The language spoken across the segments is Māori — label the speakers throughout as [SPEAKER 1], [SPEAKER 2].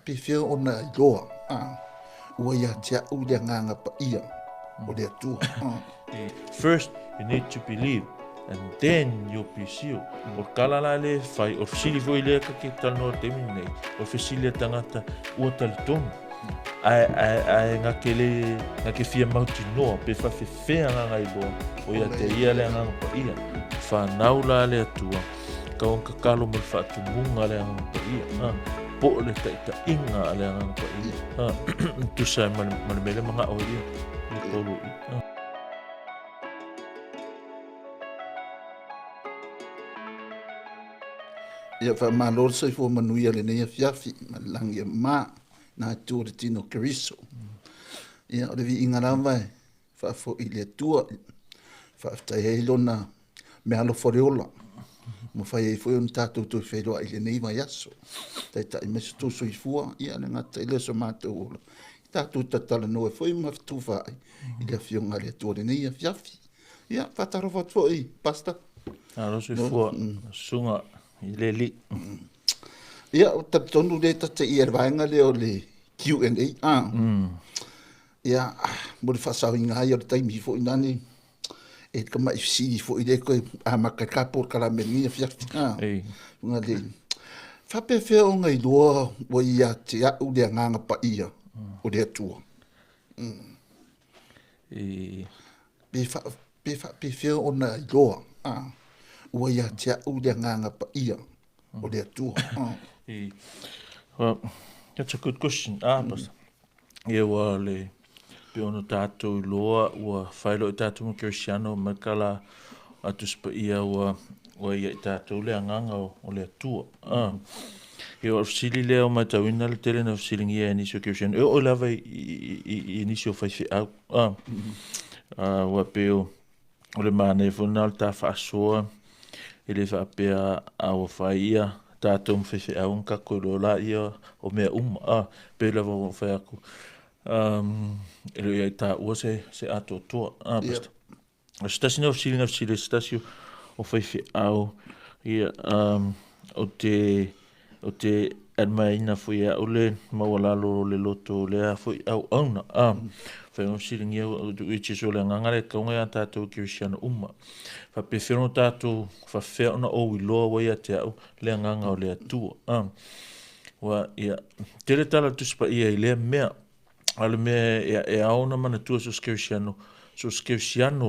[SPEAKER 1] pe feo ona iloa ua ia te au le nganga pa ia o le atua.
[SPEAKER 2] First, you need to believe, and then you'll be sealed. O kalala le fai, o fisili foi le ka ke tano te minei, o fisili tangata ua talitonu. Ai nga ke fia mauti noa, pe fa fea nganga iloa, o ia te ia le nganga pa ia. Fa naula le atua, ka on ka kalo mo fa tumunga le nganga pa ia. Po le ta inga le nganga pa ia. Tu sai man mele mga o ia. Ni tolu ia.
[SPEAKER 1] Ia fa malor sai fo manuia le nei fiafi malangi ma na tu de tino Keriso. Ia o le vi inga vai fa fo i le tua fa ta helo na me alo foreola. Mo fa e foi un tato tu felo i le nei vai aso. Tai ta me sto so i fua ia le ngata ile so mato ola. Tato tatala no e foi ma tu vai i le fionga le tua le nei fiafi. Ia fa taro fo i pasta.
[SPEAKER 2] Alo so fua sunga ile li.
[SPEAKER 1] Ia o tonu le tate i ervaenga le o le Q&A. Ia mo le fasau inga ia o taimi fo inani e kama ifsi fo ile ko a makaka por kala meni fiafina. Nga le fa pe fe o ngai lo o ia te a u le nganga pa ia o le atua. Pe fe o na lo o ia te a u le nganga pa ia o le atua.
[SPEAKER 2] Well, that's a good question. But ia wa le pe ono tātou loa ua whaelo i tātou mo Cristiano makala atus pa ia ua ia i tātou le anganga o le atua. Ia o fsili lea o matawina le tele na fsilingi ia inisio Cristiano. E o lava i inisio whaifi au. Ua pe o le mane funa le tā whaasoa i le whaapea au whai ia tātou mwhewhi au nka koe la ia o mea pe lava o whai aku. Ilo ia tā ua se ato toa. Stasi na ofsili stasi o whaiwhi au ia o te admaina fui a ule mawalalo le loto lea fui au auna. Whai ofsili ngia o i tiso le ngangare kaunga ia tātou Cristiano Fa pe whino tātou fa whea ona o iloa wa ia te au le nganga o le atua. Wa ia tere tala tuspa ia i lea mea ale mea e aona mana tua so Cristiano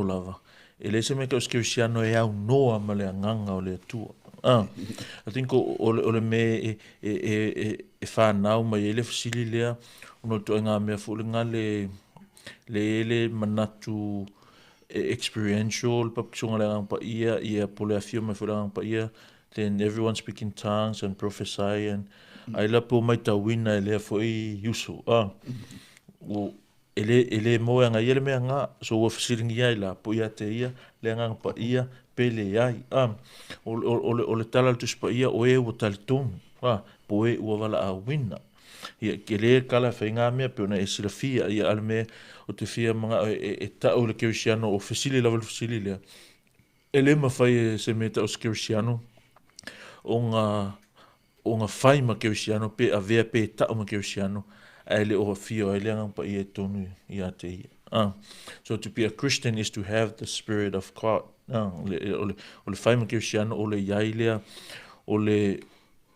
[SPEAKER 2] lava. E le se me ka Cristiano e au noa ma le nganga o le atua. I think o le me e whanau mai ele fasili lea ono to ngā mea fulinga le manatu experiential papisunga le ngang pa ia pole afio mai fulinga pa ia then everyone speak in tongues and prophesy and ai la po mai tawina ele foi yusu o ele mo nga ele me nga so o fasiringi ai la po ia te ia le ngang pa ia pele ai o le tala tu spa ia o e o talton po e o vala a wina ia kele kala fainga me pe ona e silafia ia alme o te fia mga e ta o le Cristiano o fasili level fasili le ele ma fai se meta o Cristiano o nga fai ma Cristiano pe a vea pe ta o ma Cristiano ele o fio ele ngang pa ia tonu ia te ia. So to be a Christian is to have the spirit of God. O le fai ma Cristiano o le iailea o le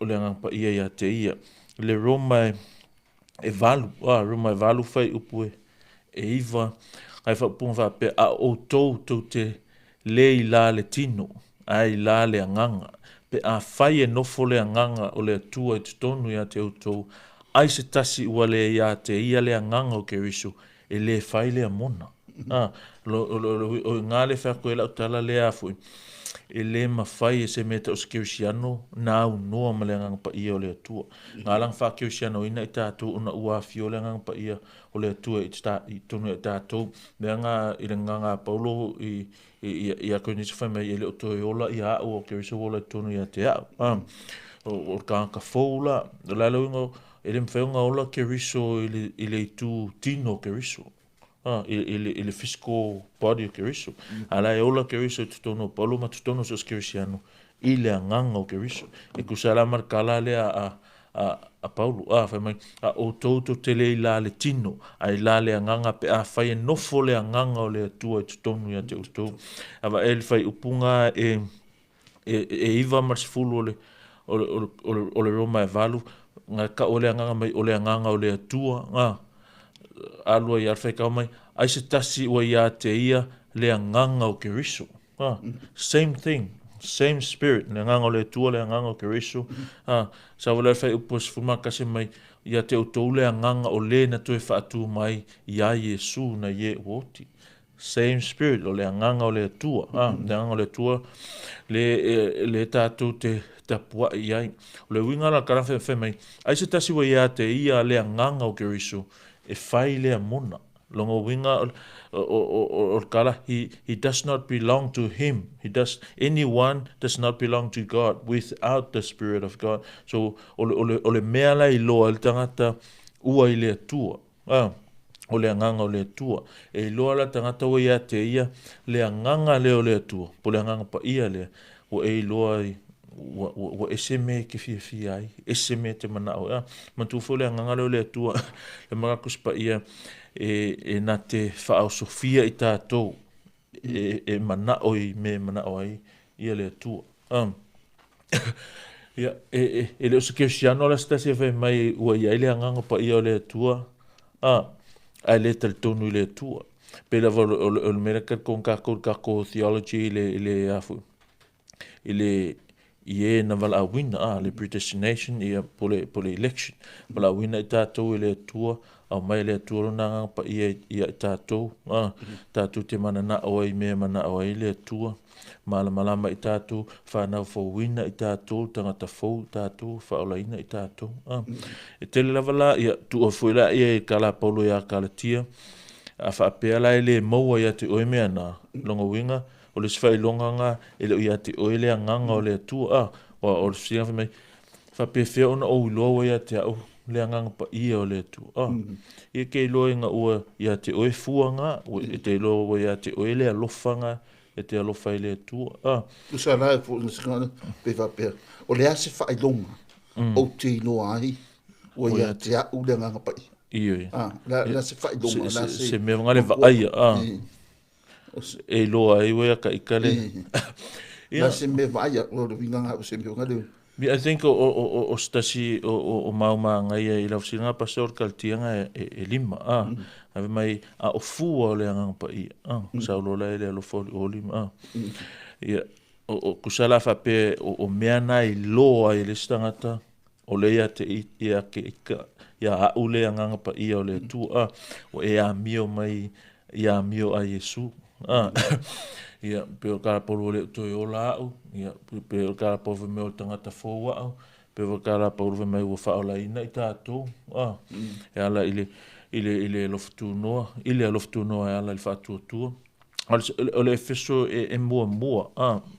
[SPEAKER 2] ngang pa ia te ia. Le Roma e valu fai upu e iva ai fa pun fa pe a o to te le la le tino ai la le nganga pe a fai e nofo le nganga o le tua te tonu ia te auto ai se tasi ua le ia te ia le nganga o Keriso e le fai le mona o ngale fa ko la tala le afu e le mafai e se meta o Cristiano na u noa ma le ngang pa ia o le atua. Ngā lang wha Cristiano ina i tātou una ua fio le ngang pa ia o le atua i tonu e tātou. Mea ngā i le nganga Paulo i a koe nisi whai mai e le o toi ola i a o Keriso ola i tonu i a te au. O ka foula, lalo ingo e le mwhaunga ola Keriso i le tu tino Keriso. Il physical body of Keriso. Ala e ola Keriso tutono Paulo ma tutono so Cristiano. Ile nganga o Keriso. E kusala markala le a a Paulo fa mai o toto te le la le tino ai la le nganga pe a fai nofo le nganga o le tua i tonu ia te utou ava el fai upunga e iva marsfulu o le Roma e valu nga ka o le nganga mai o le nganga o le tua nga alua i alfai kau mai ai se tasi ua ia te ia le nganga o Keriso same thing same spirit le nganga o le tua le nganga o Keriso sa wala fai upos fuma kasi mai ia te utou le nganga o le na toe whaatu mai ia Yesu na ye woti same spirit o le nganga o le tua le nganga o le tua le tātou te tapua i ai o le winga la karawhi fe mai ai se tasi wa ia te ia le nganga o Keriso e fai le mona longo winga o kala he does not belong to him anyone does not belong to God without the spirit of God so ole mea la I loa le tangata ua I le tua o le nganga o le tua e loa la tangata wa ia te ia le nganga le o le tua po le nganga pa ia le o e loa wa eseme ke fia ai eseme te mana o mantu fo le nganga le o le tua le marakus pa ia e na te whaau Sofia I tātou e mana oi me mana oi ia le tua ia e le osa Cristiano la stasi e mai ua ia le nganga pa ia o le tua ai le tal tonu le tua pe la o merakat kon kako theology le afu ile ie na vala wina le predestination ia po le election vala wina I tātou le tua au mai le tua na pa ia tātou tātou te mana na oi me mana oi le tua malama I tātou whanau fo wina I tātou tangata fo tātou whaolaina I tātou e tele lavala ia tu o fuila ia kala Paulo ia Galatia a whaapea lai le maua ia te oi mea na longa winga o le sfai longa nga ele ia te oi le nganga o le tua o le sia mai whaapea fea ona o uloa ia te au le nganga pa ia o le tua ia kei loa nga ua ia te oi fuanga e te loa ia te oi le alofanga e te alofa I le tua
[SPEAKER 1] Usa lai fo na sikana pe whaapea o le ase whai longa o te loa ai o ia te au le nganga pa ia la se whai longa
[SPEAKER 2] se mea ngale va aia e loa ai wea ka ikale
[SPEAKER 1] la se me vai o le vinga se me ngale
[SPEAKER 2] I think o stasi o mauma ngai I lau singa pastor kaltianga e lima ave mai o fua o le anga pa I sa lo la le lo fo o lima ia o kusala fa pe o mea nai loa I le stangata o le ia te ia ke ia a ule anga pa I o le tu o e a mio mai ia mio a Yesu ia pe o kara polo le to o la ia pe o kara polo me o tangata fo wa pe o kara polo me o fa ola ina I tātou e ala ile loftu no ile loftu no ala il fa tu o le Efeso e mua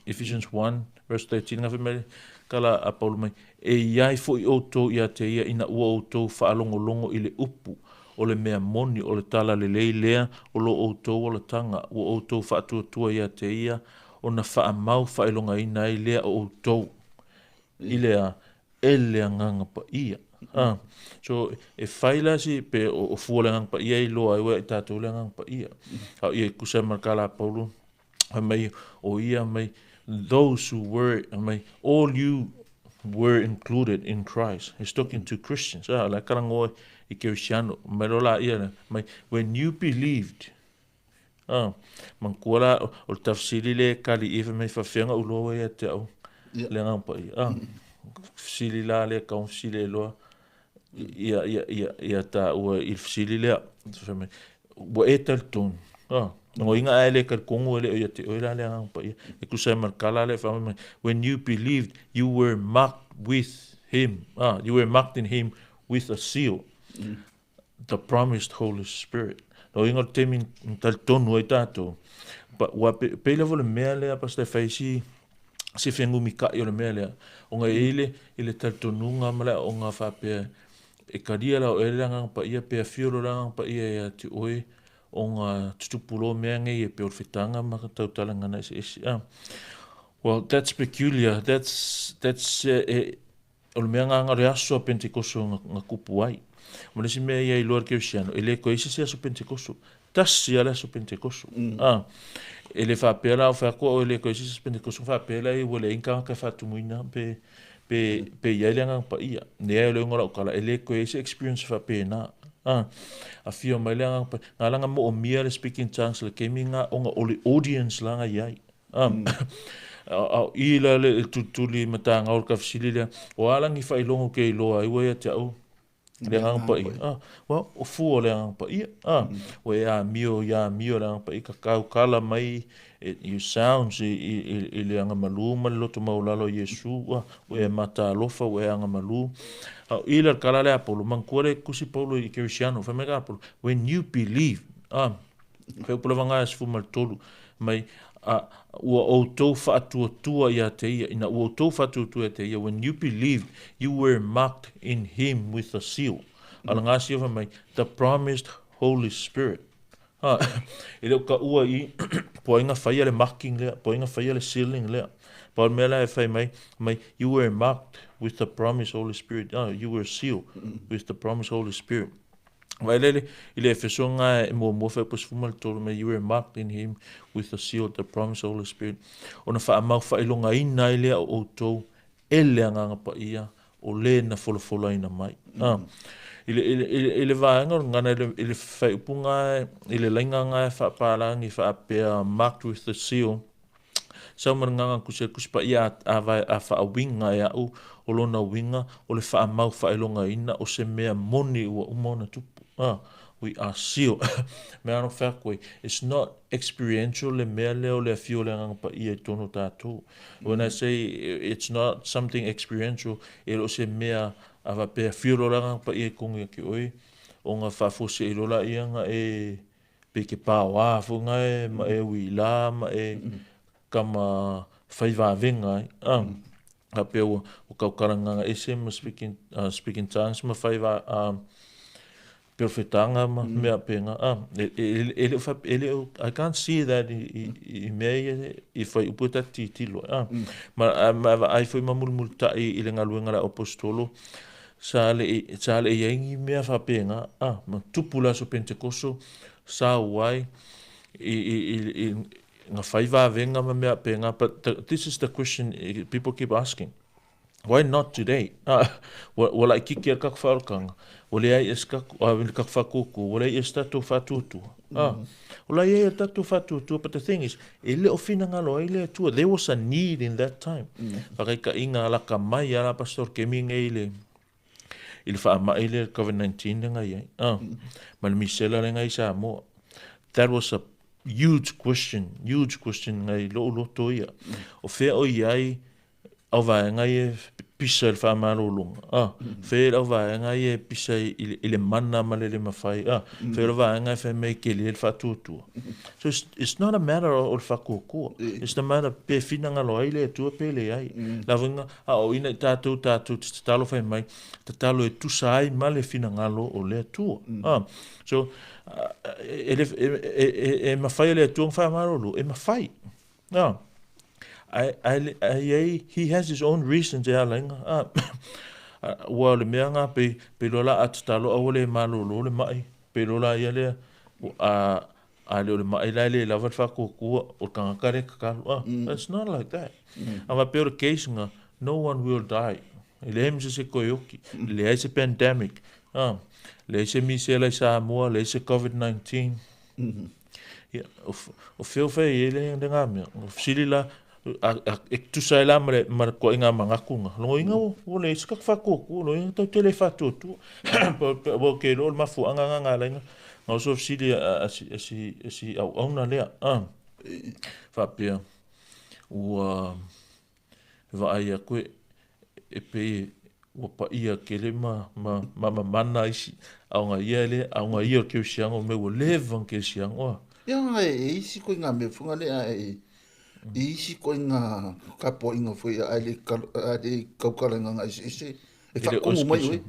[SPEAKER 2] Ephesians 1 verse 13 nga me kala a polo mai e iai fo I oto ia te ia ina ua oto fa longo ile upu o le mea moni o le tala le leilea o lo outou o le tanga o outou whaatua ia te ia o na wha mau whaelonga ina I lea o outou I lea e lea nganga pa ia so e whaila si pe o fua le nganga pa ia I loa I tātou le nganga pa ia au ia kusa markala Paulo mai o ia mai those who were mai all you were included in Christ. He's talking to Christians la karangoa I Cristiano merola ia mai when you believed mankuala o tafsiri le kali even mai fafenga ulo ia te au le ngapa ia fsili la le ka fsili lo ia ta o il fsili le mai o etalton no inga ele ka kongo le ia te oila le ngapa ia e kusa markala le fa when you believed you were marked with him you were marked in him with a seal the promised Holy Spirit. No inga temi tal tonu ai tato. But wa pe level mea lea pas te faisi se fengu mika I o le mea lea. O nga ile tal tonu nga mala o nga fa pe e karia la o ele nga pa ia pe fiolo la pa ia te oi o nga tutupulo mea nge e pe o fitanga ma tau tala nga na isi. Well, that's peculiar. That's o le mea ngā reaso a Pentekoso ngā kupu ai. Ma le si mea ia i loa Kirisiano, e le ko isi se aso Pentekoso, tasi ale aso Pentekoso. E le whapela o whakoa o le ko isi se Pentekoso whapela i wale inka ka whatumuina pe ia leanga pa ia. Nea le ngora o kala, e le ko isi experience whapena. A fio mai leanga pa, ngā langa mo o mia le speaking tongues le kemi ngā o ngā o le audience langa iai. I la le tutuli mata ngā orka fisili lea, o alangi whailongo ke iloa, iwa ia te au. Le ngang pa i. O fu o le ngang pa i. O ia mio le ngang pa i ka kau kala mai, you sounds i le anga malu, ma le loto maulalo Yesu, o ia mata alofa, o ia anga malu. I le kala le apolo, mankuare kusi paulo i Kirisiano, whamega apolo, when you believe, wheu pula wanga e sifu maltolu, mai, ua outou whaatuatua ia te ia, ina ua outou whaatuatua ia te ia, when you believed, you were marked in him with a seal. Ala ngā siwa mai, the promised Holy Spirit. E leo ka ua i, po inga whaia le marking lea, po inga whaia le sealing lea. Pa mea la e whai mai, you were marked with the promised Holy Spirit. You were sealed with the promised Holy Spirit. Vai lele, ile efesonga mo whai pasfuma le tolu mai, you were marked in him with the seal, the promised Holy Spirit. Ona wha amau whailonga ina i lea o outou, e lea nganga pa ia, o le na wholofola ina mai. Ile vaenga, ngana ile whai upunga, ile lainga ngai whapalangi, whapea marked with the seal. Sau maranganga kusipa ia a whaawinga e au, o lona winga, o le wha amau whailonga ina, o se mea moni ua umona tupu. We are sealed. Mea no whakoi, it's not experiential le mea leo le fio le ngangpa ia tono tātou. When I say it's not something experiential, e lo se mea awa pea fio lo ngangpa ia kongi ki oi, o ngā whafose i lola ia nga e peke pāwā funga e, ma e wila, ma e kama whaivavenga ai. Ka pea o kaukaranga ese ma speaking tongues ma whaiva perfetanga ma mea penga. I can't see that I mea I whai uputa titilo. Ma ai whai mamulmul tai I le ngaluenga la apostolo. Sa le iengi mea whapenga. Ma tupula so Pentekoso. Sa uai nga whaiva venga ma mea penga. But this is the question people keep asking. Why not today? Wala kiki ar kakwhaorkanga. Wale ai kakwhakuku. Wale ai tatu whatutu. Wala ai tatu whatutu. But the thing is, ele o whina ngalo ai le tua. There was a need in that time. Whakai ka inga alaka mai ala pastor kemi ngai le. Ili wha ama ile COVID-19 ngai ai. Mali misela le ngai sa mo. That was a huge question ngai lo loto ia. O whea o iai au vaenga e pisa il whamarolonga. Whea au vaenga e pisa ile mana malele mawhai. Whea au vaenga e whai mei kele il whatutua. So it's not a matter o whakokua. It's a matter pe whina ngalo ai le tua pele ai. La winga, o ina I tātou talo whai mai, talo e tusa ai ma le whina ngalo o le tua. So, e mawhai le tua whamarolo, e mawhai. He has his own reasons e alainga. Ua le mea ngā pe lola atatalo au le malolo le mai. Pe lola ia le a le mai lai le lava whakokua o kangakare kakalu. It's not like that. Ama pe o case nga, no one will die. Le emse se koyoki. Le ai se pandemic. Le se misela Samoa, le se COVID-19. O whiawhai e le ngā mea. O fsili la e tusai la mara ko inga mangakunga. Longo inga o le iska whakoku, lo inga tau tele whatotu. Po ke lo mafu anga ngā lainga. Ngau so fsili asi au auna lea. Whapea. Ua vai a koe e pe ua pa ia ke le mana isi. Au ngā ia le, au ngā ia ke usiango me ua levan ke usiango.
[SPEAKER 1] Ia e isi koe ngā me funga lea e isi koe ngā kapo inga fwoi a le kaukaranga ngā isi e whakungu mai oi.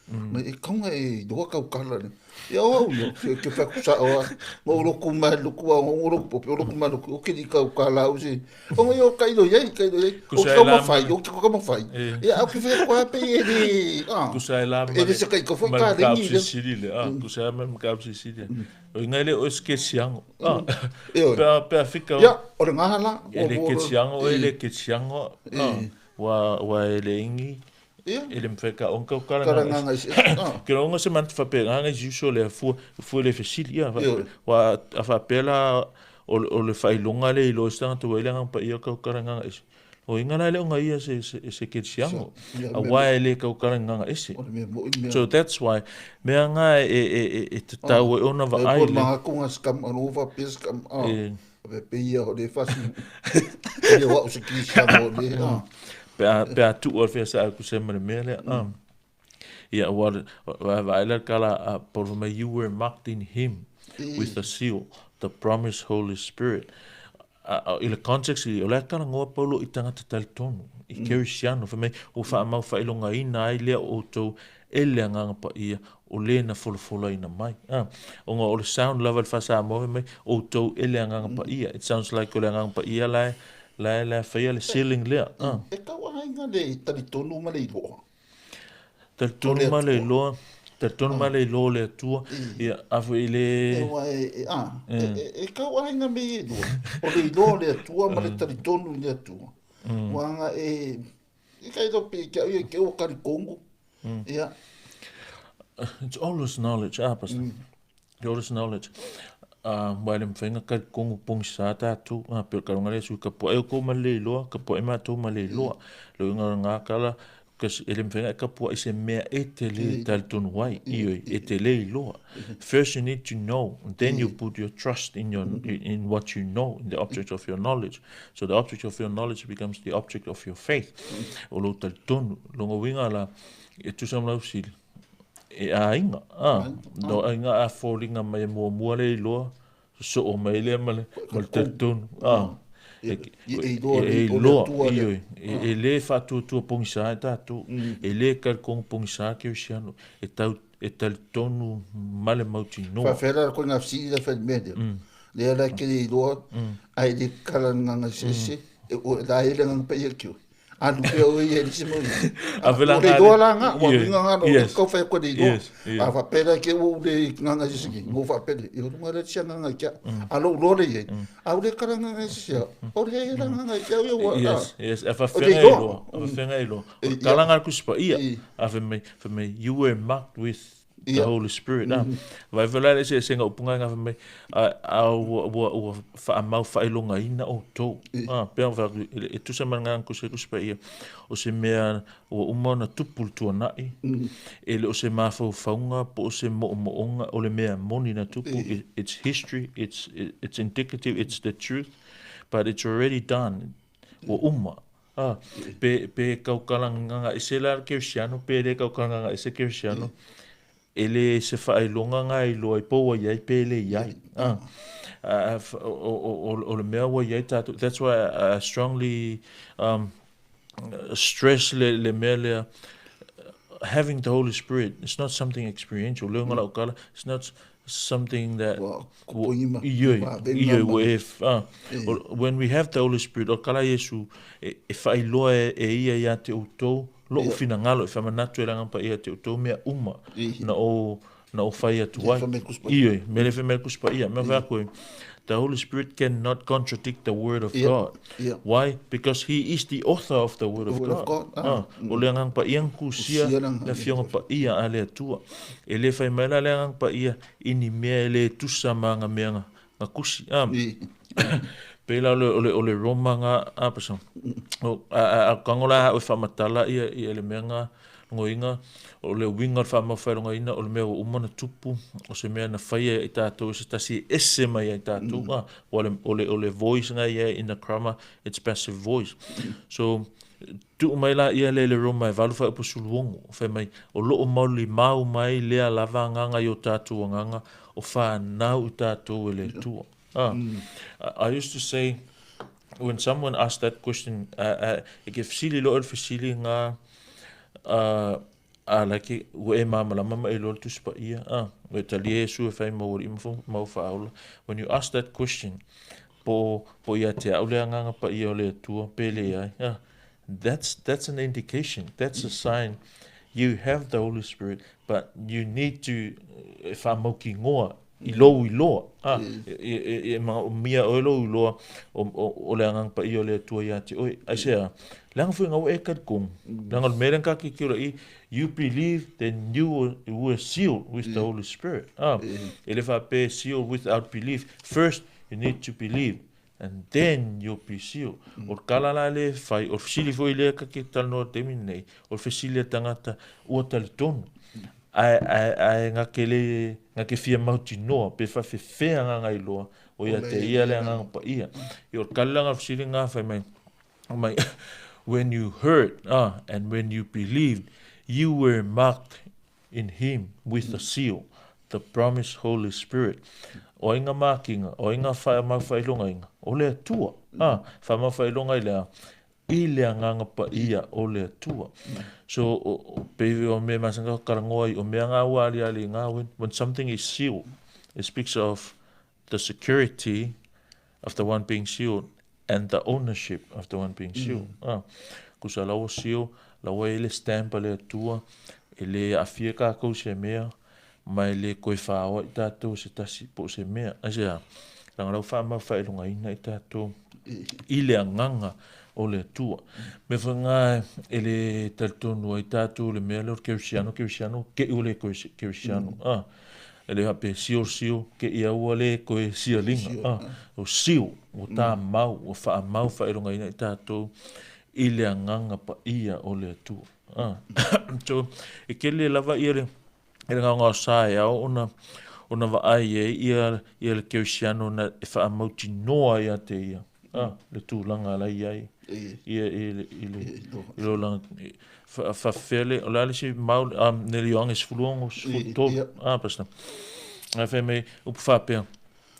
[SPEAKER 1] Ma e kaunga e doa kaukala ni. Ia au yo, ke whakusa oa. Ngō roku maluku a ngō roku popi, roku maluku. O ke di kaukala au se. O ngai o kaido iei, kaido iei. O ke kama whai, o ke kama whai. Ia au ke whea pe e ni.
[SPEAKER 2] Kusai la
[SPEAKER 1] E ni se kai ko whai ka ringi.
[SPEAKER 2] Kusai me mkausi siri. O ingai le o ske siango. Pea fika.
[SPEAKER 1] Ia, o re ngahala.
[SPEAKER 2] Ele ke siango, ele ke siango. Wa ele ingi. Ele mfeka onka
[SPEAKER 1] karanga isi.
[SPEAKER 2] Ke onga se mant fape nganga juso le fu le fesili ya. Wa afapela o le failonga le ilo stanga to wele ngang pa ia ka karanga isi. O ingana le onga ia se ke siango. A wa ele ka karanga isi. So that's why me nga e te tau e ona va ai.
[SPEAKER 1] Por ma kunga skam anova piskam. Pe ia o le fasi. Ia wa o se ki siango le.
[SPEAKER 2] Pea tu o fea sa ku se mele mele. Yeah, what I kala por me you were marked in him with the seal, the promised Holy Spirit. I le context I le kala ngoa Paulo I tanga te talitonu. I kerisiano fa me o fa mau fa ilonga ina ai lea o tau ele nganga pa ia o le na folofola ina mai. O nga o le sound level fa sa mo me o tau ele nganga pa ia. It sounds like o le nganga pa ia la faia le ceiling lea.
[SPEAKER 1] E ka wahinga le talitonu ma le iloa.
[SPEAKER 2] Talitonu ma le iloa. Talitonu ma le iloa le atua. Ia afu I le...
[SPEAKER 1] E ka wahinga me iloa. O le iloa le atua ma le talitonu le atua. Wanga e ka ito pe ke o kari kongo. Ia.
[SPEAKER 2] It's always knowledge, Pastor. It's always knowledge. Mai le mwhenga kari kongo pongi sa tātou, pero karonga le sui ka po e ko ma le loa, ka po e mātou ma le loa. Lo inga ngā kala, ele mwhenga ka po I se mea e te le talitonu wai, e te le loa. First you need to know, and then you put your trust in in what you know, in the object of your knowledge. So the object of your knowledge becomes the object of your faith. O lo talitonu, longa winga la, e tusam lau sili. E a inga, no inga a fōringa mai mua le loa, so o mai le ma le talitonu, e loa, e le whātua tua pongi sa e tātou, e le karikong pongi sa ke usiano, e talitonu male mauti noa.
[SPEAKER 1] Whawhera ko ngā fsiri la whaimene. Le ala ke le loa, ai le karanganga sese, e la ele nganga pa ia kiu. Anu pe o ia ni se mo. A le doa la nga, o vinga nga no ko fa ko di do. A fa pera ke o le nga se ki, mo fa pere. I o ngara tia nga kia. A lo lo le ye. A le karanga nga se. O le era nga kia o wa.
[SPEAKER 2] Yes, a fa fenga ilo. Kalanga ku spa ia. A fa me you were marked with the Holy Spirit. Vai vela se senga upunga nga me o fa mau fa ilonga ina o to. Pe va e tu se manga ku se kuspa ia. O se mea o umana tupul tu nai. Ele o se mafo faunga po se moonga o le mea moni na tupu. It's history, it's indicative, it's the truth, but it's already done. O umma. Pe kaukalanga e se la kersiano, pe le kaukalanga e se kersiano. Ele se whaelonga ngai loa I poua iai pele iai. O le mea wa iai tātou. That's why I strongly stress le mea lea, having the Holy Spirit, it's not something experiential. Leonga la okala, it's not something that when we have the Holy Spirit, okala Yesu e whaeloa e ia ia te utou, lo fina ngalo e whamanatu e ranga pa ia te utou mea uma na o whai atu wai. Ie, mele whemele kuspa ia. Mea whako the Holy Spirit cannot contradict the Word of God. Why? Because He is the author of the Word of God. O le ngang pa iang kusia le fionga pa ia a le atua. E le whaimela le ngang pa ia ini mea le tusa mga mea nga kusi. Pela o le Roma nga pasang. A kangola o whamatala ia le mea nga ngoinga. O le winga whamawharonga ina o le mea o umana tupu. O se mea na whaia I tātou se tasi ese mai I tātou. O le voice nga ia in the grammar, it's passive voice. So, tu mai la ia le Roma e walu whai upo suluongo. Whai mai o loo mauli mau mai lea lava nganga I o tātou nganga o whanau I tātou e le tua. I used to say, when someone asked that question, ik heb sili lo el fasili nga like we mama mama e lol tu spa ia we talie su fai mo mo faula. When you ask that question po ia te aule anga pa ia le tu pele ai that's an indication, that's a sign you have the Holy Spirit, but you need to fa mo ki ngoa i lo e ma mia o lo o le anga pa ia le tu ia te oi ai se lang fu ngau e kat kung lang meren ka ki i you believe, then you were sealed with the Holy Spirit. Ele fa pe sealed without belief. First you need to believe, and then you'll be sealed. O kala la le fai o fsili foi le ka ki tal no te minei o fsili tangata o tal ton ai nga ke fia mauti no pe fa fe nga ngai loa o ia te ia le nga pa ia o kala nga fsili nga fai mai when you heard and when you believed, you were marked in him with the seal, the promised Holy Spirit. O inga makinga, o inga mawhailonga inga, o lea tua. Mawhailonga i lea nganga pa ia o lea tua. So, pewe o me masanga karangoa o mea ngā wali ali ngā when something is sealed, it speaks of the security of the one being sealed and the ownership of the one being sealed. Kusa lawa seal, lawa ele stampa le tua, ele afia ka kou se mea, mai le koe whaawa i tātou se tasi po se mea. Asea, ranga lau whaama whaelunga ina i tātou i le nganga o le tua. Me whanga ele taltonua i tātou le mea lor keusiano, ke ule keusiano. Ele hape sio ke ia ua le koe sialinga. O sio, o tā mau, o wha mau whaelunga ina i tātou i le nganga pa ia o le tua. So, e ke le lava ia le ngā sae au ona wa ai ia le keusiano na e wha mauti noa ia te ia. Le tūlanga lai ai. Ia i lo langa. Fa fele, o lale si mau nele yoang is fuluong o sfutol. Pasna. Fa me upu whapea.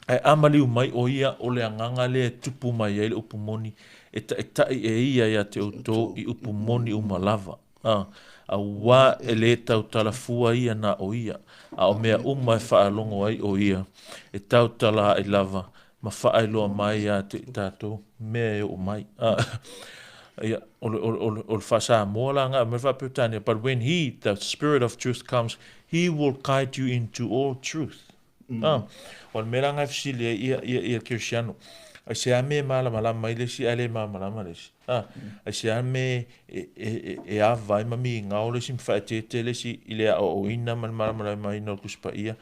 [SPEAKER 2] Ai amaliu mai o ia o le anganga le tupu mai ai le upu moni. E tai ia ia te auto i upu moni umalava. A wā e le tau talafua ia na o ia. A o mea uma e whaalongo ai o ia. E tau tala ai lava. Ma whaailoa mai a te tātou. Mea e o mai. Ia, o le whasa moa la ngā, me whaputania. But when he, the Spirit of truth comes, he will guide you into all truth. O le mera ngai fsile ia Kirsiano. Ai se ame malama ile si ale malama le si. Ai se ame e ava ima mi ngau le si mwhaetete le si ile a o ina malama mai no kuspa ia.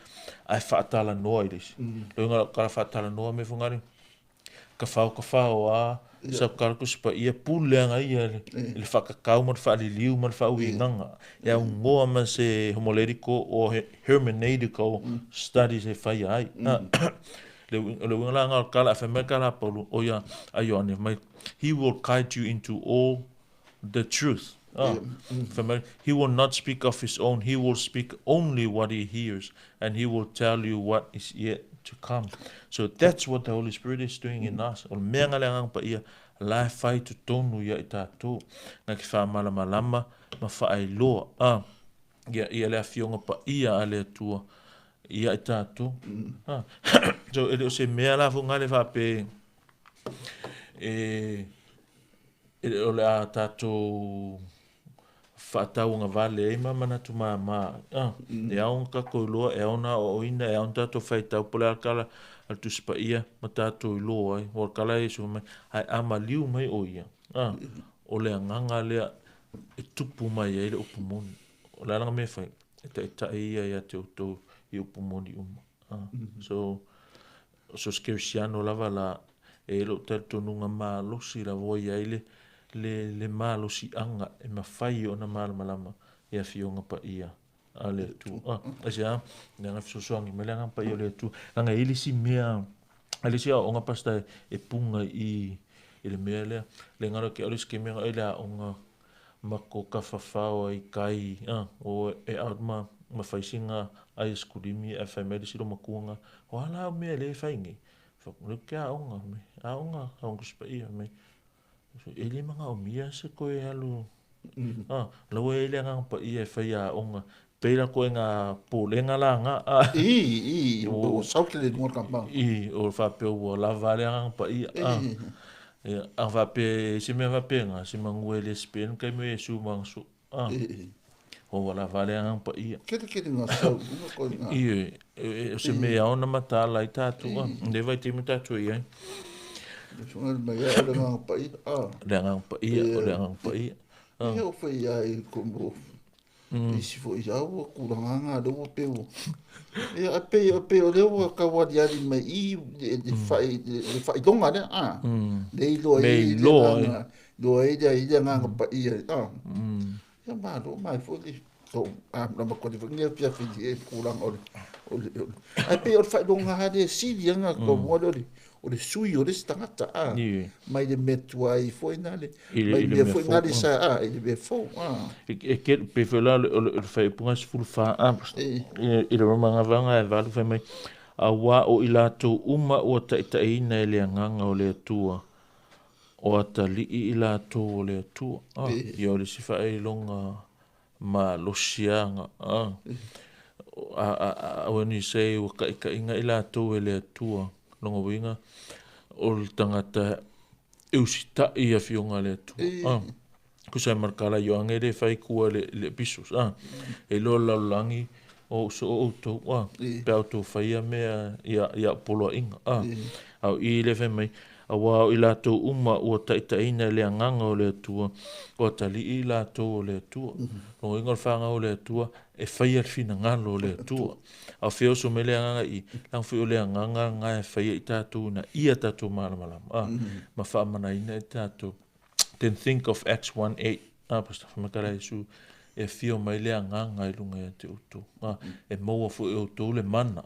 [SPEAKER 2] Ai whaatala noa ile si. Loinga kara whaatala noa me whungari. Ka whao a sa kara kuspa ia puleanga ia le whakakau man whaaliliu man whauinganga. Ia ungoa man se homoleriko o hermeneutical studies e whai ai. Le winga nga kala afemeka la polu oya ayone mai he will guide you into all the truth. He will not speak of his own, he will speak only what he hears, and he will tell you what is yet to come. So that's what the Holy Spirit is doing in us. O menga le ngang pa ia la fai tu tonu ia itato na ki fa malama ma fa ai lo ia le afionga pa ia ale tua ia i tātou. So, ele o se mea la funga le whape ele o le a tātou whaataunga vale e mamana tu maa. E aon ka koiloa, e aona o ina, e aon tātou whaitau pole alkala al tu spa ia, ma tātou iloa ai. O alkala e so mai, ai ama liu mai o ia. O le anganga lea e tupu mai e le upu moni. O le alanga me whai, e ta ia ia te utou i upu moni uma. So Kirsiano lava la e lo taltonunga malosi la voi ai le malosi anga e mawhai o na malamalama e a fionga pa ia a le tu. Asia, nga fisosoangi me le pa ia le tu. Nga ilisi mea, ilisi a onga pasta e punga i le mea lea. Le ngaro ke alis ke mea ele a onga mako ka whawhao ai kai o e autma ma whaisinga ai skurimi e whaimeri siro makuanga o ala o mea le whaingi whakunu ke a onga me a onga kuspa ia me so ele manga o mia se koe alu Lau e le ngang pa ia e whai a onga. Peira koe ngā pōlenga la ngā.
[SPEAKER 1] o sauke le ngor kampang.
[SPEAKER 2] O whapeo ua lava le ngang pa ia. Ang whape, si mea whape ngā, si mangue le spin, kai me e su mang su. O wala vale ngang pa ia.
[SPEAKER 1] Kere ngā sau, unga koe ngā.
[SPEAKER 2] Se mea ona mata lai tātu. Ne vai te me tātu ia.
[SPEAKER 1] Sunga mai a le ngang pa ia.
[SPEAKER 2] Le ngang pa ia, o le ngang pa ia.
[SPEAKER 1] Ia o whai ai kumbo. Isi fo ia ua kuranga ngā lewa peo. Ia a peo lewa kawari ari mai i le whai tonga ne. Nei loa i le nganga. Loa i le nganga pa ia. Ia maa lo mai fo li. Nama kone whangia pia whini e kuranga ole. A peo le whai tonga hare siri anga ko mwale ole. O le sui o le stangata mai le metua i foi na le mai le foi na le sa i le fo
[SPEAKER 2] e ke pe fela le fai punga se fulfa i le manga vanga e valu fai mai a wa o ilato uma o ta ina le nganga o le tua o ata li i ilato o le tua i o le sifa e longa ma losianga a wani sei o ka inga ilato e le tua longa winga o le tangata eusita i a fionga le tu. Kusa markala yo angere fai kua le pisus. E lo laulangi o so o to pe auto fai a mea ia polo inga. Au i le fe mai a wao i lato uma ua taitaina le anganga o le tua o tali i lato o le tua. No inga whanga o le tua e whai ar fina ngalo o le tua. A whio so me le anganga i lang whio le anganga ngai e whai i tātou na ia tātou malamalama. Ma whaamana ina i tātou. Then think of Acts 1:8. Pasta whamakara Jesu e whio mai le anganga i lunga i te utu. E maua fu e utu le mana.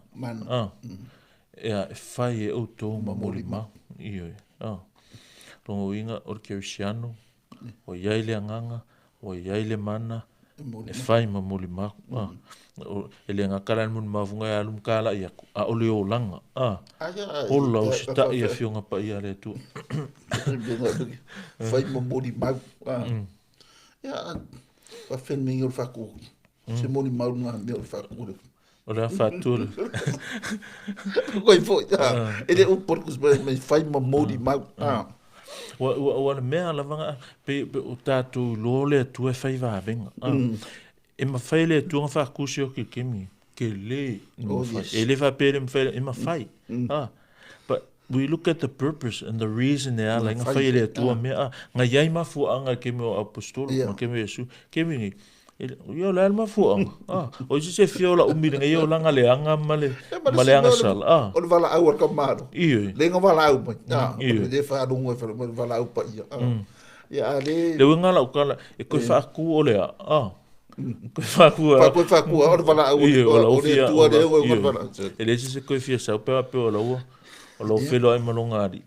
[SPEAKER 2] E whai e utu ma mori ma. Iyo rongo inga o Kerisiano o iai le anganga o iai le mana e whai ma muli ma e le ngakara mun mavunga e alum kala ia a ole o langa ola o sita ia fionga pa ia le tu
[SPEAKER 1] whai ma muli ma ia a when mingi o whaku se muli ma unga me o whaku
[SPEAKER 2] o le whature
[SPEAKER 1] koi fo ele o porcus me fai ma modi ma
[SPEAKER 2] wa le mea lavanga pe o tātou lo le tu e whai vāvenga e ma whai le tu nga whakusi o ki kimi ke le e le whapere e ma whai but we look at the purpose and the reason there like nga whai le tu mea nga iai mafu anga kimi o apostolo ma kimi Jesu kimi ni yo la alma fu o se fiola umire ngai o langa le anga male anga sal
[SPEAKER 1] o vala au ka maro le nga vala au pa le fa lungo fa vala au pa ya le
[SPEAKER 2] ngala ukala e ko fa ku o le ko fa ku
[SPEAKER 1] o vala au o le tua le o vala
[SPEAKER 2] e le se ko fia sa pe o lo felo ai malongari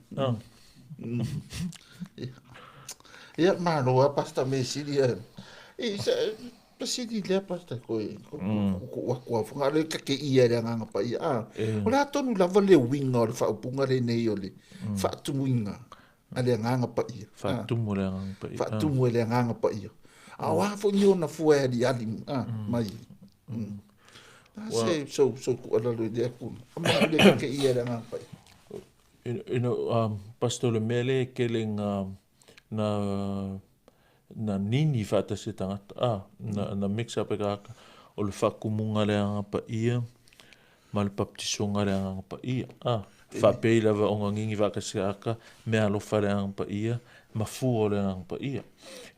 [SPEAKER 1] ya maro a pasta me siria Pasidi le pasta koe wa funga le ka ke ia le nganga pa ia o la tonu lava le winga o le whaupunga le nei o le whaatumuinga a le nganga pa ia
[SPEAKER 2] whaatumu le nganga pa ia
[SPEAKER 1] whaatumu le nganga pa ia a wafo ni o na fua e li ali mai se so ku ala le de ku ma le ka ke ia le nganga pa
[SPEAKER 2] ia pastor le mele ke le na nini fata se tangata na mix up e kaka o le whakumunga le anga pa ia ma le baptisonga le anga pa ia whapei lava o ngangingi waka se aka mea lofa le anga pa ia ma fuo le anga pa ia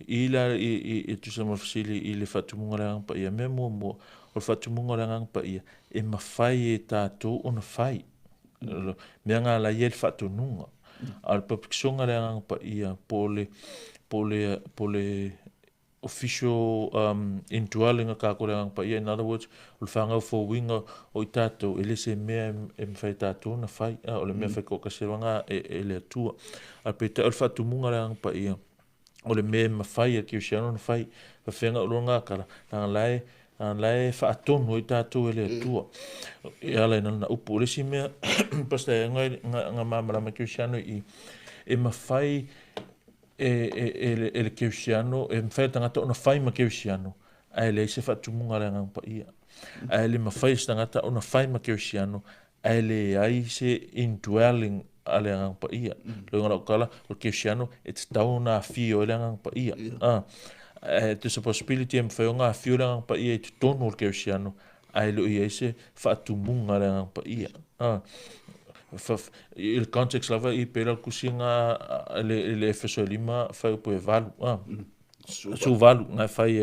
[SPEAKER 2] i la i tu sa mawhasili i le whatumunga le anga pa ia mea mua o le whatumunga le anga pa ia e ma whai e tātou o na whai mea ngā la ia le whatununga a le baptisonga le anga pa ia po le official indwelling ka ko lang pa in other words ul fanga fo winga o tato ele se me fai tato na fai o le me fai ko ka se wanga e le tua al peta ul fatu munga lang pa ia o le me ma fai ki o na fai fa fenga o longa kala ang lai fa aton o tato ele tua ia la na upu le si me pasta nga mamara ma ki o e ma fai le keusiano e mawhai tangata ona whai ma keusiano ai le se whatumunga le ngang pa ia ai le mawhai tangata ona whai ma keusiano ai le ai se indwelling a le ngang pa ia lo ngala kala o keusiano e te tau na fio le ngang pa ia there's a possibility em whai o ngā fio le ngang pa ia e te tono o keusiano ai lo ia se whatumunga le ngang pa ia il context lava I pela kusinga le Efeso 5 fai po e valu su valu ngai fai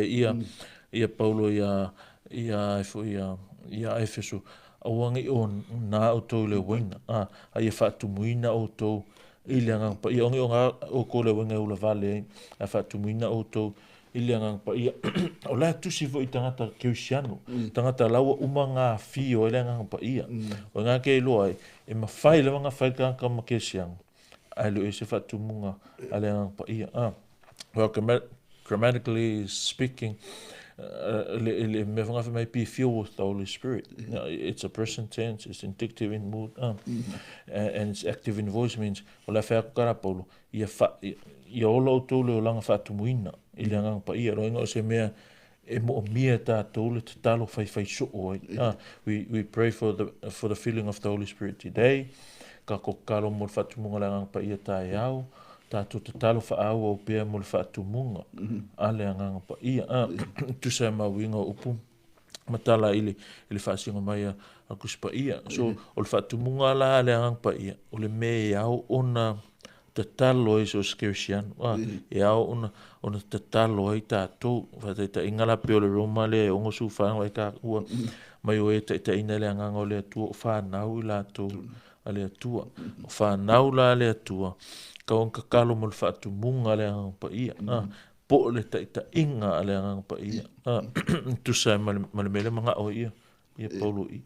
[SPEAKER 2] ia Paulo ia Efeso awangi on na o to le wina ia fatumuina o to ilianga pa ia ongi o ko le wina ula vale a fatumuina o to ilianga pa ia o la tusi vo tangata keusiano tangata lawa umanga fio ilianga pa ia o nga ke lo ai e mawhai le mga whai ka ma keusiano ai lo e se fatumunga ilianga pa ia well grammatically speaking le me vanga fa mai be filled with the Holy Spirit it's a present tense it's indicative in mood and it's active in voice means ola fa kara Paulo ia olo to le langa fatumuina ilianga pa ia roinga o se mea e mo mia ta tole te talo fai so we pray for the filling of the Holy Spirit today ka ko kalo mo fatumunga langa pa ia ta iau ta tu te talo fa au o pe mo fatumunga ale anga pa ia tu se ma winga upu matala ile fasinga mai a kuspa ia so o fatumunga la ale anga pa ia o le me iau ona te talo e so skeusian e au ona te talo ai tātou whate ta ingala pe o le roma le o ngosu whanau e ka ua mai o e ta ina le anganga o le atua o whanau I lātou a le atua o whanau la le atua ka on ka kalo mo le whaatumunga le anganga pa ia po le ta inga a le anganga pa ia tu sai ma le mele manga o ia Paulo I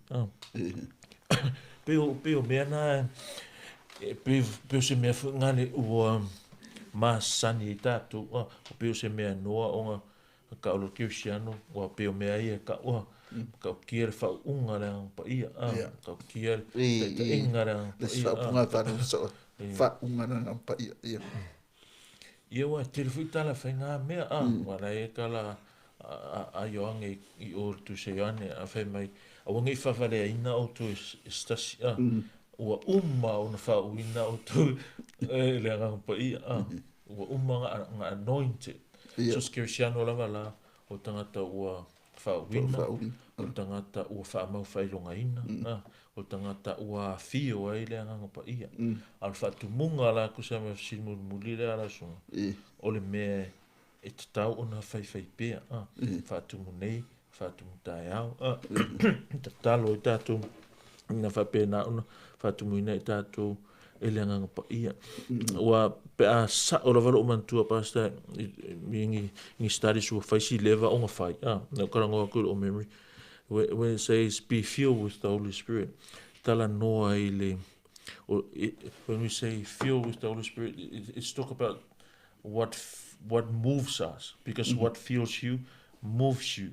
[SPEAKER 2] peo mea na pe se me ngale o masani tatu o pe se me noa o ka o keusiano o pe me ai ka o ka kier fa unga le pa ia ka kier te inga le
[SPEAKER 1] fa unga fa so fa unga le pa ia
[SPEAKER 2] ia wa te fuita la fa nga me wala e kala a yoange I o tu se ane a fa mai a wangi fa fa le ina o tu stasi ua ona whauina o tu le anga pa ia ua nga anointed so skirisiano lava la o tangata ua whauina o tangata ua whaamau whailonga ina o tangata ua fio ai le anga pa ia al whatumunga la kusa me simu muli le ala sunga o le mea e te tau ona whai pea whatumunei whatumutai au te talo I tātou ina whapena ona whatumuina I tātou e le anga pa ia ua pe a sa o la wala o mantua pasta ingi studies ua whaisi leva o nga whai na karangoa kuru o memory when it says be filled with the Holy Spirit tala noa I le when we say filled with the Holy Spirit it's talk about what moves us because what fills you moves you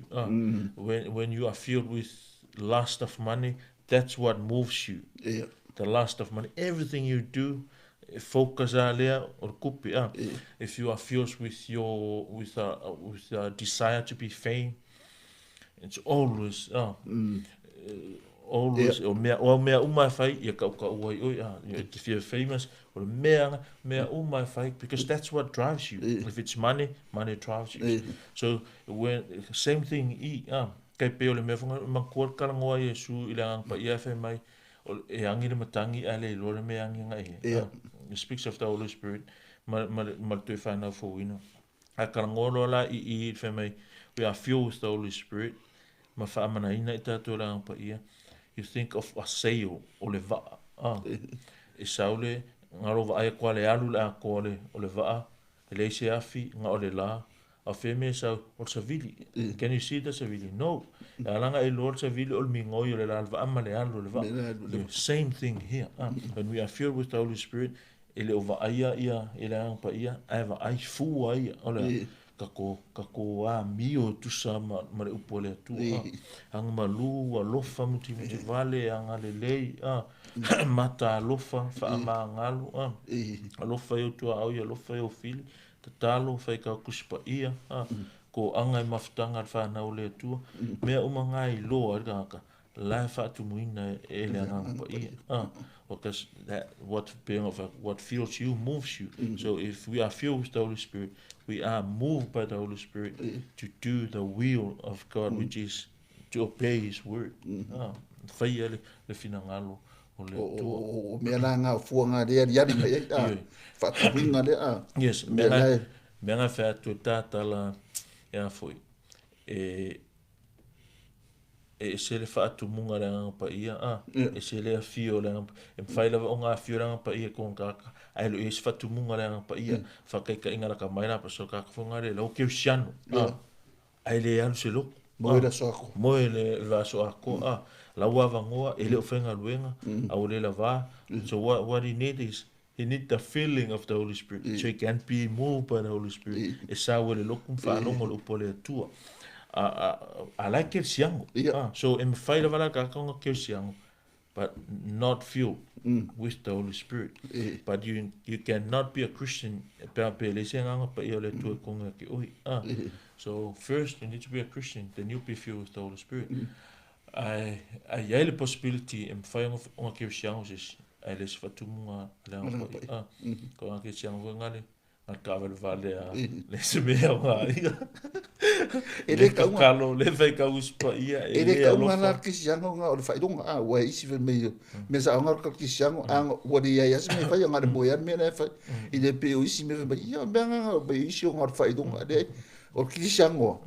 [SPEAKER 2] when you are filled with lust of money that's what moves you the lust of money everything you do focus alea or kupi if you are filled with a desire to be fame it's always always o mea umai fai ia ka uai oi if you're famous or mea umai fai because that's what drives you if it's money drives you so when same thing kai pe o le mea funga makuar kalangoa Iesu I le ang pa ia fai mai e angi le matangi ale lo le mea angi ngai it speaks of the Holy Spirit ma tui whanau fōina a kalangoa lo la I fai mai we are filled with the Holy Spirit ma whaamana ina I tātou le ang pa ia you think of a sail o le vaa e saule ngaro va ai kwa le alu la ko le o le vaa le se afi nga o le la a feme sa o savili can you see the savili no alanga e lord savili o le mingoi o le la va ama le alu le vaa the same thing here when we are filled with the Holy Spirit ele o va ia ele ang pa ia ai va ai fu ai o le kako a mio tu sa ma le upole tu ang malu a lofa muti vale ang ale lei mata lofa fa ma ngalu a lofa yo tu au ya lofa yo fili te talo fai ka kuspa ia ko anga I mafutanga al whanau le tua mea umangai loa ka la fa tu muina e le anga pa ia because that what feels you moves you so if we are filled with the Holy Spirit we are moved by the Holy Spirit to do the will of God which is to obey His word fai le finangalo o le tua
[SPEAKER 1] o mea la ngā fuanga rea riari mai whaturinga rea
[SPEAKER 2] yes mea fa tu tatala ya foi e se le whaatu munga le pa ia e se le fio le e whai lava o ngā fio le pa ia kong kaka ai lo e se whaatu munga le pa ia whakai ka inga ka mai pa so kaka whonga le lau keu siano ai le anu se lo
[SPEAKER 1] moe la soako
[SPEAKER 2] moe le la soako lau avangoa e le o whenga luenga au le lava so what he need is he need the feeling of the Holy Spirit so he can be moved by the Holy Spirit e sa wale lokum whanongo le upole atua I like Kirsiango. So in fight of Alaka Kirsiango, but not filled with the Holy Spirit. But you cannot be a Christian. So first you need to be a Christian, then you'll be filled with the Holy Spirit. I have the possibility in fight of Kirsiango is I les fatumunga la ko Kirsiango ngale. Al kavel vale le se mea wa
[SPEAKER 1] ele ka
[SPEAKER 2] kalo le vai ka uspa ia
[SPEAKER 1] ele ka una la kisiango nga o fai donga wa isi ve me sa nga ka kisiango ang wa di ya se me fai nga de boyan me na fai ile pe o isi me ba ia be nga ba isi nga fai donga de o kisiango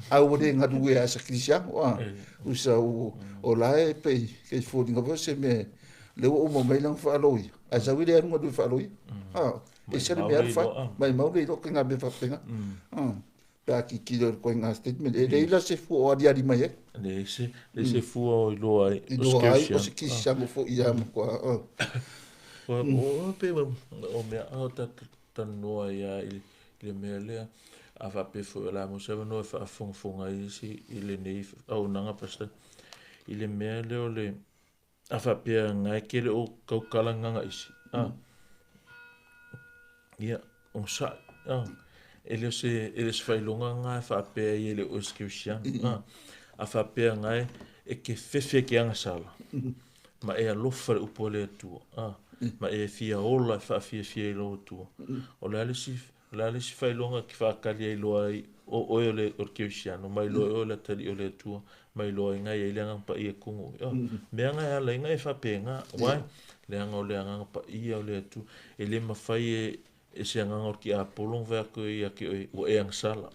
[SPEAKER 1] a o de nga du ya sa kisiango usa o lai pe ke fo dinga bo se me le o mo me lang fa loi a sa wi de nga du fa loi e se le mea fa mai mau le ke nga be fa penga pa ki ki do ko nga statement e le se fu o dia di mai
[SPEAKER 2] le se fu o lo ai
[SPEAKER 1] o se ki siamo fo ia mo ko
[SPEAKER 2] o pe o me auta tanua ia ile me le a va pe fo la mo se no fa fonga isi ile nei au nanga pasta ile me le o le a va pe nga ke le o kaukalanga isi ia on sa ele se failonga nga fa pe ele o skirsian a fa pe nga e ke fefe ke anga sala ma e alofa u pole tu ma e fia ola fa fia lo tu o la le si failonga ki fa kali lo ai o ele o skirsian mai lo la tali o le tu mai lo nga e le nga pa e kungu me nga la nga e fa pe nga wa le nga pa ia o le tu ele ma fai e se ngangor ki a polong va ko ia ki o e ang sala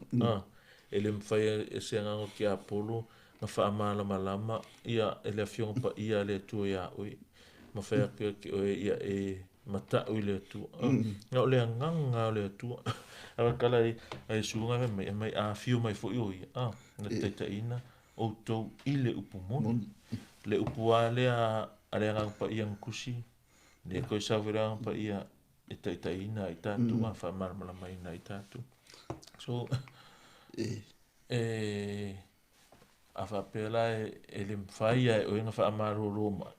[SPEAKER 2] ele mfai e se ngangor ki a polo na fa mala malama ia ele afiong pa ia le tu ia oi ma fa ki o ia e mata o le tu na le nganga le tu ava kala ai suunga mai a fiu mai fo oi na teta ina o to ile upumon le upuale a le ngang pa ia kusi le ko sa vira pa ia ita ina ita tu ma fa mal mai na ita tu so afa pela ele mfai o nga fa amaru roma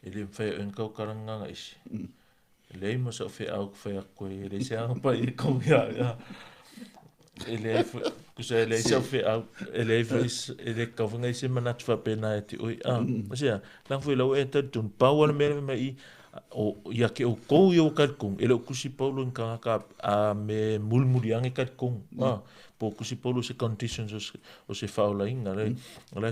[SPEAKER 2] ele mfai en ko karanga is le mo so fe au fa ko ele se ang pa i ko ya ele ku se ele se fe au ele ka vanga se manat fa pena ti oi o sea lang foi lo eta tun power me mai o ia ke o kou yo kalkung ele kusi paulo ka a me mulmuriang kalkung po kusi paulo se conditions o se faula inga le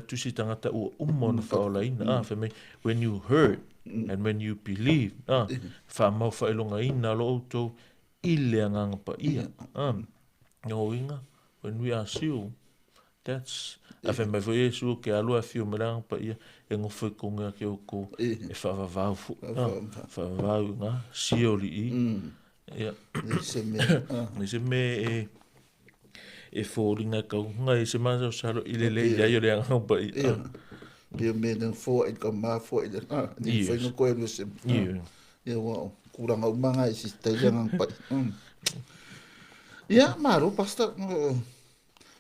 [SPEAKER 2] tu si tangata o umon faula inga for me when you heard and when you believe fa mau fa elonga ina lo to ile anga pa ia no inga when we are sealed that's afa me foi su ke alu a fiu melang pa ia e ngo foi konga ke o ko e fa va nga sioli ia se me e fo ringa ka nga se ma so salo ile le ya yo le nga pa ia
[SPEAKER 1] be me den fo e ka ma fo e ni foi no ko e se ia wa kuranga umanga e si te nga pa ia maro pasta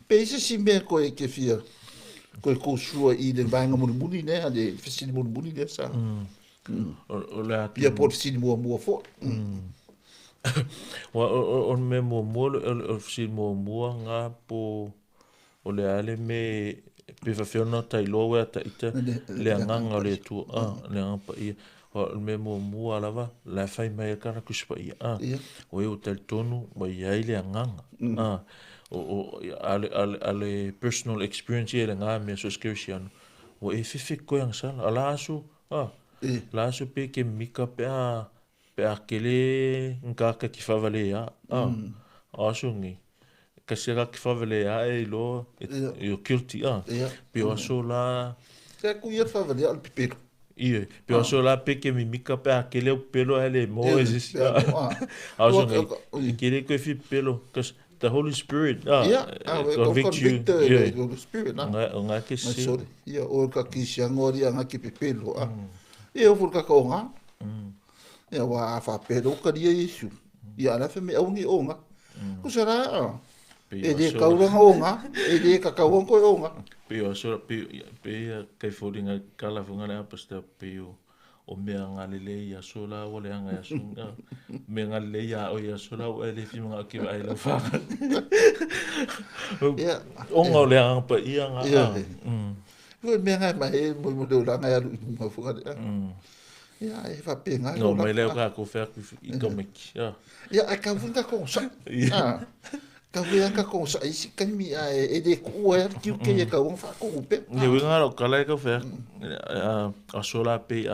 [SPEAKER 1] Pese si me ko e ke fia ko sua i le vanga muni ne ale fisi muni ne sa o la pia por si mo fo
[SPEAKER 2] o me mua o si mua ngā po o le ale me pe whawhiona tai loa ta ita le anganga o le tu le anga pa ia o me mua alawa la whai mai a kara kuspa ia o e o tal tonu o iai le anganga ale personal experience ia le ngā mea so skirisiano o e whiwhi koe ang sala ala asu la asu pe ke mika pe a kele ngaka ki whawale ia asu ngi kasi ka ki whawale ia e lo you're guilty pe o aso la
[SPEAKER 1] Kaya kuia whawale al pipero.
[SPEAKER 2] Ie, pe o so la pe ke mi mika pe a kele pelo ele mo esis. Aso ngi kele ko fi pelo cuz the Holy Spirit convict you.
[SPEAKER 1] The Holy Spirit
[SPEAKER 2] Nga ke si.
[SPEAKER 1] Ia o ka ki siangori anga ki pipelo Ia o furka ka onga. Ia wa fa pelo ka dia Yesu. Ia na fe me aungi onga. Kusara e de kauranga onga, e de ka kauranga ko onga.
[SPEAKER 2] Pe o so pe kai fodinga kala funga le apasta pe o mea ngā lele ia sola o le anga ia sunga. Mea ngā lele ia o ia sola o e le fi mga ki ai la whaka. Onga o le anga pa ia ngā.
[SPEAKER 1] Mea ngā mai mo leo langa ia lu mga funga le anga. Ia e whapenga.
[SPEAKER 2] No, mai leo ka ko whea i kamiki.
[SPEAKER 1] Ia e ka funga ko sa. Ka wea ka ko sa isi kami e de ku e ki ke e ka won fa ko pe.
[SPEAKER 2] Ni winga ro kala ka whea. A sola pe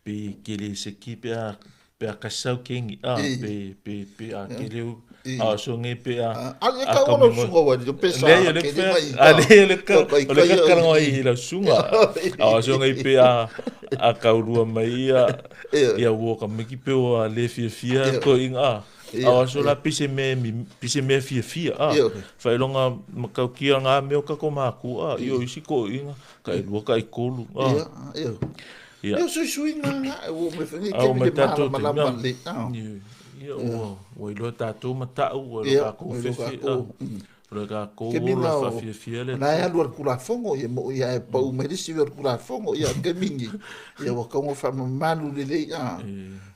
[SPEAKER 2] pe kele se ki pe a kasau kengi pe a kele a so nge pe a
[SPEAKER 1] ka wono sunga wa de pe sa
[SPEAKER 2] ke de mai ale le ka ngoi la sunga a so nge pe a kaurua mai ia wo ka miki pe o le fia ko inga a so la pise me fia fa longa makau kia nga me o ka ko maku io isi ko inga ka lo ka ikolu
[SPEAKER 1] Ia so suinga o me fengi ke me mala le.
[SPEAKER 2] Ia o lo tatou matau o lo ko fefi. Lo ka ko la fa fia le.
[SPEAKER 1] Na ia lo kula fongo ia mo ia e pau me disi lo kula fongo ia ke mingi. Ia wa ko fa manu le le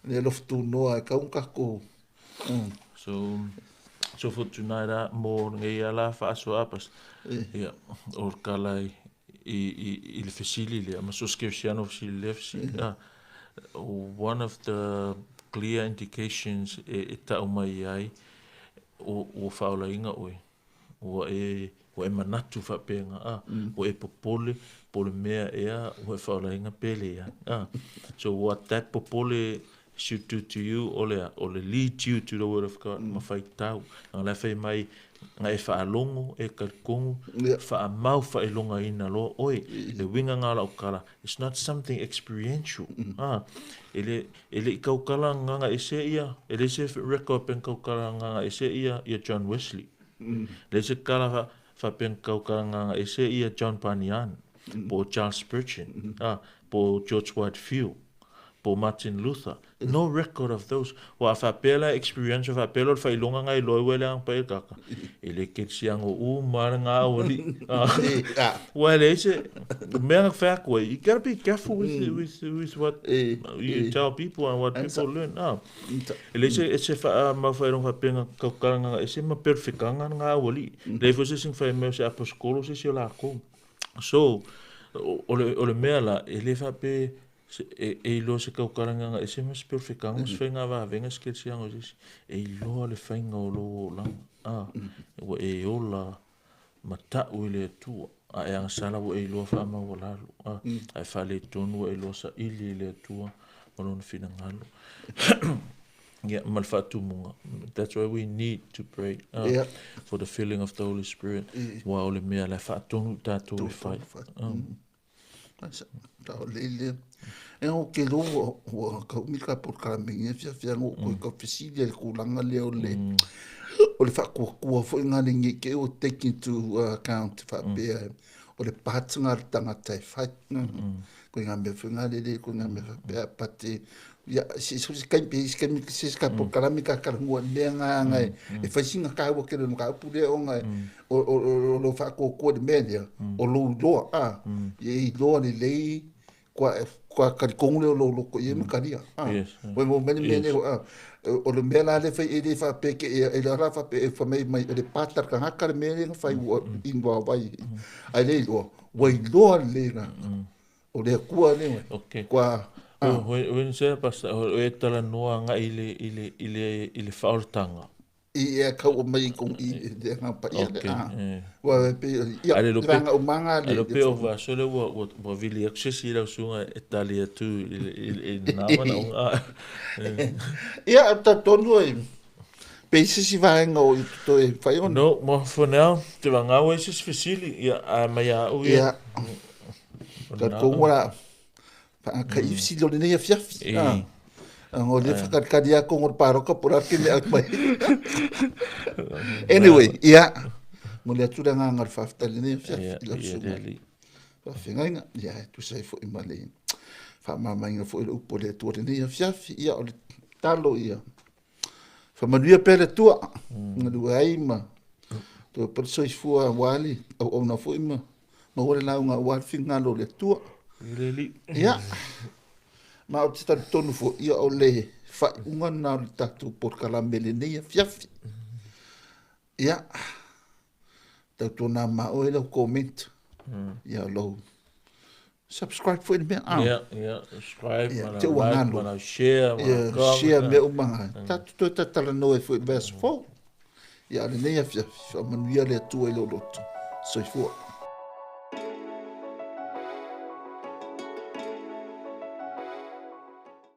[SPEAKER 1] le lo ftu no ka un ka ko.
[SPEAKER 2] So for tonight mo ngai ala fa so apas. Ia or kalai il facili le ma so skirsiano si lefsi one of the clear indications ta o mai ai o faula inga o e manatu fa penga o e popole mea o e faula inga pele so what that popole should do to you or lead you to the word of God ma fai tau nga fai mai nga e whaalongo e kalkongo whaamau whaelonga ina lo oi le winga ngā lau kala it's not something experiential ele i kaukala nganga e se ia ele se record pen kaukala nganga e se ia John Wesley le se kala fa pen kaukala nganga e se ia John Bunyan po Charles Spurgeon po George Whitefield po Martin Luther. No record of those. Wa fa pela experience fa pela fa ilonga ngai loi wele ang pa kaka. Ele ke siang o mar nga oli. Well, it's me fa ko. You got to be careful with what you tell people and what people learn. Ele se fa ma fa ron fa penga ka nga ese ma perfecanga nga oli. Le fo se sing fa me se apostolo se la ko. So ole mela ele fa pe e lo se kaukaranga nga ese mas perfecanga mas fenga va venga sketchiango e lo le fenga o lo la o e ola mata uile tu a e ang sala o e lo fa ma wala ai fa le tonu e lo sa ili le tu ono finangalo malfatu munga. That's why we need to pray for the filling of the Holy Spirit. Wa ole mea la fa tonu tatu fight.
[SPEAKER 1] Ta lele e o ke lo o ka mika por ka minga fia ngo ko fisile ku langa le o le fa ku fo nga lingi ke o take into account fa be o le patsinga tanga tai fa ko nga me funga le ko nga me fa be pati ya si kai pe si ka por ka mika ka ngo le nga e fa singa ka o ke no ka pu le o nga o lo fa ko de media o lo e lo le kwa kwa karikongo le lo ko ye makaria we mo mene o le mela le fai ele fa peke e le rafa pe fa mai le patar ka hakar mele fai in wa vai ai le lo wai lo le na o le kua le kwa
[SPEAKER 2] when se pas o e tala noa nga ile faultanga
[SPEAKER 1] e ka o mai kong i de nga pa ia wa pe ia ranga o manga le
[SPEAKER 2] ale pe o va sole wo vili access ira sunga italia tu il nava na unga
[SPEAKER 1] ia ta tonu e pe si va ngo to e fai on
[SPEAKER 2] no mo for now te va nga we sis facili ia a mai a u
[SPEAKER 1] ia ka kongora pa ka ifsi lo ne ia fiaf ngo le whakakaria ko ngor paroka pura ki le mai anyway mo le atura nga ngar faftali ne fia ila sunga pa finga ia tu sai fo imale fa mama inga fo le upo le tu ne fia ia o talo ia fa manuia pele tua ndu ai ma to perso fua wali o na fo ima ma wala na nga wa finga lo le tua ia ma o tita tonu fo ia o le fa unga na tatu por kala melenia fiafi ia tatu na ma o ele comment ia lo subscribe for me
[SPEAKER 2] subscribe
[SPEAKER 1] mana
[SPEAKER 2] share
[SPEAKER 1] me o manga tatu tala no e fo best fo ia le nei fiafi fa manuia le tu ele lo so fo